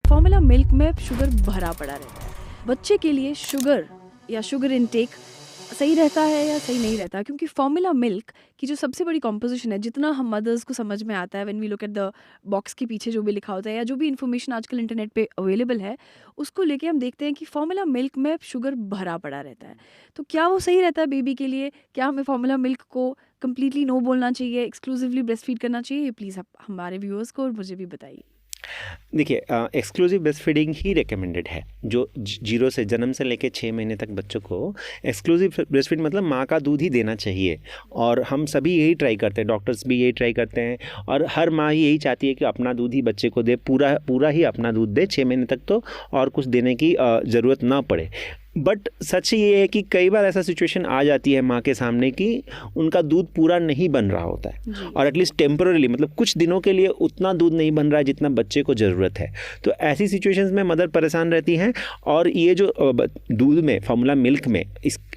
Formula milk में sugar भरा पड़ा रहता है। बच्चे के लिए शुगर या शुगर इनटेक सही रहता है या सही नहीं रहता? क्योंकि फॉर्मूला मिल्क की जो सबसे बड़ी कॉम्पोजिशन है, जितना हम मदर्स को समझ में आता है when we look at the box के पीछे जो भी लिखा होता है या जो भी इन्फॉर्मेशन आजकल इंटरनेट पे अवेलेबल है, उसको लेके हम देखते हैं कि फॉर्मूला मिल्क में शुगर भरा पड़ा रहता है। तो क्या वो सही रहता है बेबी के लिए? क्या हमें फॉर्मूला मिल्क को कंप्लीटली नो बोलना चाहिए, एक्सक्लूसिवली ब्रेस्ट फीड करना चाहिए? ये प्लीज़ आप हमारे व्यूअर्स को और मुझे भी बताइए। देखिए, एक्सक्लूसिव ब्रेस्ट फीडिंग ही रिकमेंडेड है। जो जीरो से जन्म से लेके 6 महीने तक बच्चों को एक्सक्लूसिव ब्रेस्ट फीड मतलब माँ का दूध ही देना चाहिए। और हम सभी यही ट्राई करते हैं, डॉक्टर्स भी यही ट्राई करते हैं, और हर माँ यही चाहती है कि अपना दूध ही बच्चे को दे, पूरा पूरा ही अपना दूध दे 6 महीने तक, तो और कुछ देने की ज़रूरत ना पड़े। बट सच ये है कि कई बार ऐसा सिचुएशन आ जाती है माँ के सामने कि उनका दूध पूरा नहीं बन रहा होता है, और एटलीस्ट टेम्पररीली मतलब कुछ दिनों के लिए उतना दूध नहीं बन रहा है जितना बच्चे को ज़रूरत है। तो ऐसी सिचुएशंस में मदर परेशान रहती हैं। और ये जो दूध में, फार्मूला मिल्क में,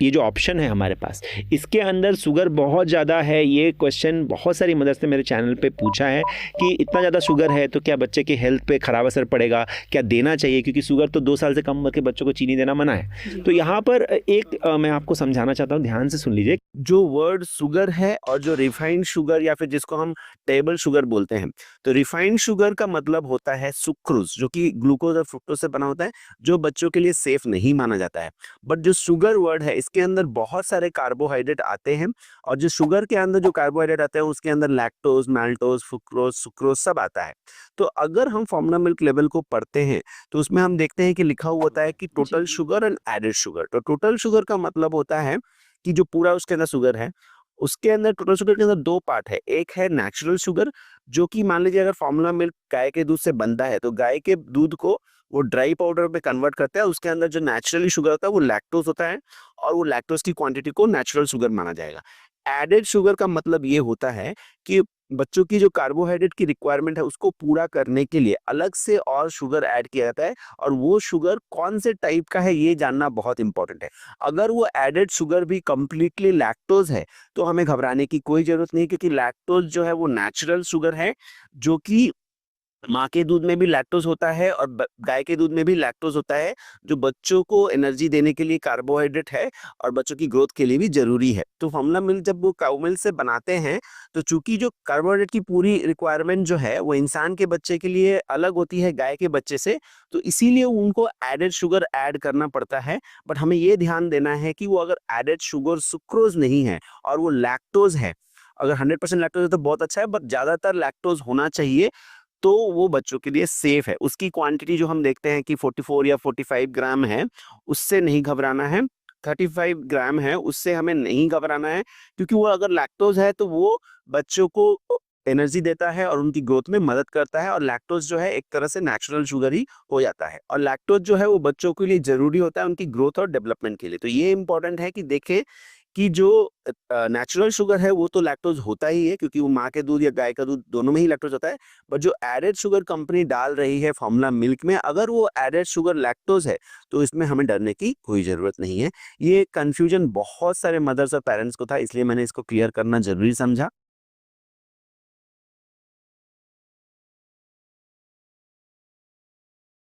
ये जो ऑप्शन है हमारे पास, इसके अंदर शुगर बहुत ज़्यादा है। ये क्वेश्चन बहुत सारी मदर्स ने मेरे चैनल पर पूछा है कि इतना ज़्यादा शुगर है तो क्या बच्चे के हेल्थ पर ख़राब असर पड़ेगा, क्या देना चाहिए? क्योंकि शुगर तो 2 साल से कम उम्र के बच्चों को चीनी देना मना है। तो यहाँ पर एक मैं आपको समझाना चाहता हूँ, ध्यान से सुन लीजिए। जो वर्ड शुगर है और जो रिफाइंड शुगर या फिर जिसको हम टेबल शुगर बोलते हैं, तो रिफाइंड शुगर का मतलब होता है सुक्रोज, जो कि ग्लूकोज और फ्रुक्टोज से बना होता है, जो बच्चों के लिए सेफ नहीं माना जाता है। बट जो शुगर वर्ड है, इसके अंदर बहुत सारे कार्बोहाइड्रेट आते हैं, और जो शुगर के अंदर जो कार्बोहाइड्रेट आते हैं उसके अंदर लैक्टोज, माल्टोज, फ्रुक्टोज, सुक्रोज सब आता है। तो अगर हम फॉर्मूला मिल्क लेवल को पढ़ते हैं तो उसमें हम देखते हैं कि लिखा हुआ होता है कि total sugar and added sugar. तो टोटल शुगर का मतलब होता है कि जो पूरा उसके अंदर शुगर है, उसके अंदर टोटल शुगर के अंदर 2 पार्ट है। एक है नेचुरल शुगर, जो कि मान लीजिए अगर फॉर्मूला मिल्क गाय के दूध से बनता है, तो गाय के दूध को वो ड्राई पाउडर में कन्वर्ट करता है। उसके अंदर जो नेचुरली शुगर होता है वो लैक्टोज होता है, और वो लैक्टोज की क्वांटिटी को नेचुरल शुगर माना जाएगा। एडेड शुगर का मतलब ये होता है कि बच्चों की जो कार्बोहाइड्रेट की रिक्वायरमेंट है उसको पूरा करने के लिए अलग से और शुगर ऐड किया जाता है, और वो शुगर कौन से टाइप का है ये जानना बहुत इंपॉर्टेंट है। अगर वो एडेड शुगर भी कंप्लीटली लैक्टोज है तो हमें घबराने की कोई जरूरत नहीं, क्योंकि लैक्टोज जो है वो नेचुरल शुगर है, जो कि माँ के दूध में भी लैक्टोज होता है और गाय के दूध में भी लैक्टोज होता है, जो बच्चों को एनर्जी देने के लिए कार्बोहाइड्रेट है और बच्चों की ग्रोथ के लिए भी जरूरी है। तो फॉर्मूला मिल्क जब वो काउ मिल्क से बनाते हैं, तो चूंकि जो कार्बोहाइड्रेट की पूरी रिक्वायरमेंट जो है वो इंसान के बच्चे के लिए अलग होती है गाय के बच्चे से, तो इसीलिए उनको एडेड शुगर ऐड करना पड़ता है। बट हमें ये ध्यान देना है कि वो अगर एडेड शुगर सुक्रोज नहीं है और वो लैक्टोज है, अगर 100% लैक्टोज है तो बहुत अच्छा है, बट ज्यादातर लैक्टोज होना चाहिए, तो वो बच्चों के लिए सेफ है। उसकी क्वांटिटी जो हम देखते हैं कि 44 या 45 ग्राम है, उससे नहीं घबराना है। 35 ग्राम है, उससे हमें नहीं घबराना है, क्योंकि वो अगर लैक्टोज है तो वो बच्चों को एनर्जी देता है और उनकी ग्रोथ में मदद करता है, और लैक्टोज जो है एक तरह से नेचुरल शुगर ही हो जाता है, और लैक्टोज जो है वो बच्चों के लिए जरूरी होता है उनकी ग्रोथ और डेवलपमेंट के लिए। तो ये इंपॉर्टेंट है कि देखें कि जो नेचुरल शुगर है वो तो लैक्टोज होता ही है, क्योंकि वो माँ के दूध या गाय का दूध दोनों में ही लैक्टोज होता है। बट जो एडेड शुगर कंपनी डाल रही है फॉर्मूला मिल्क में, अगर वो एडेड शुगर लैक्टोज है तो इसमें हमें डरने की कोई जरूरत नहीं है। ये कंफ्यूजन बहुत सारे मदर्स और पेरेंट्स को था, इसलिए मैंने इसको क्लियर करना जरूरी समझा।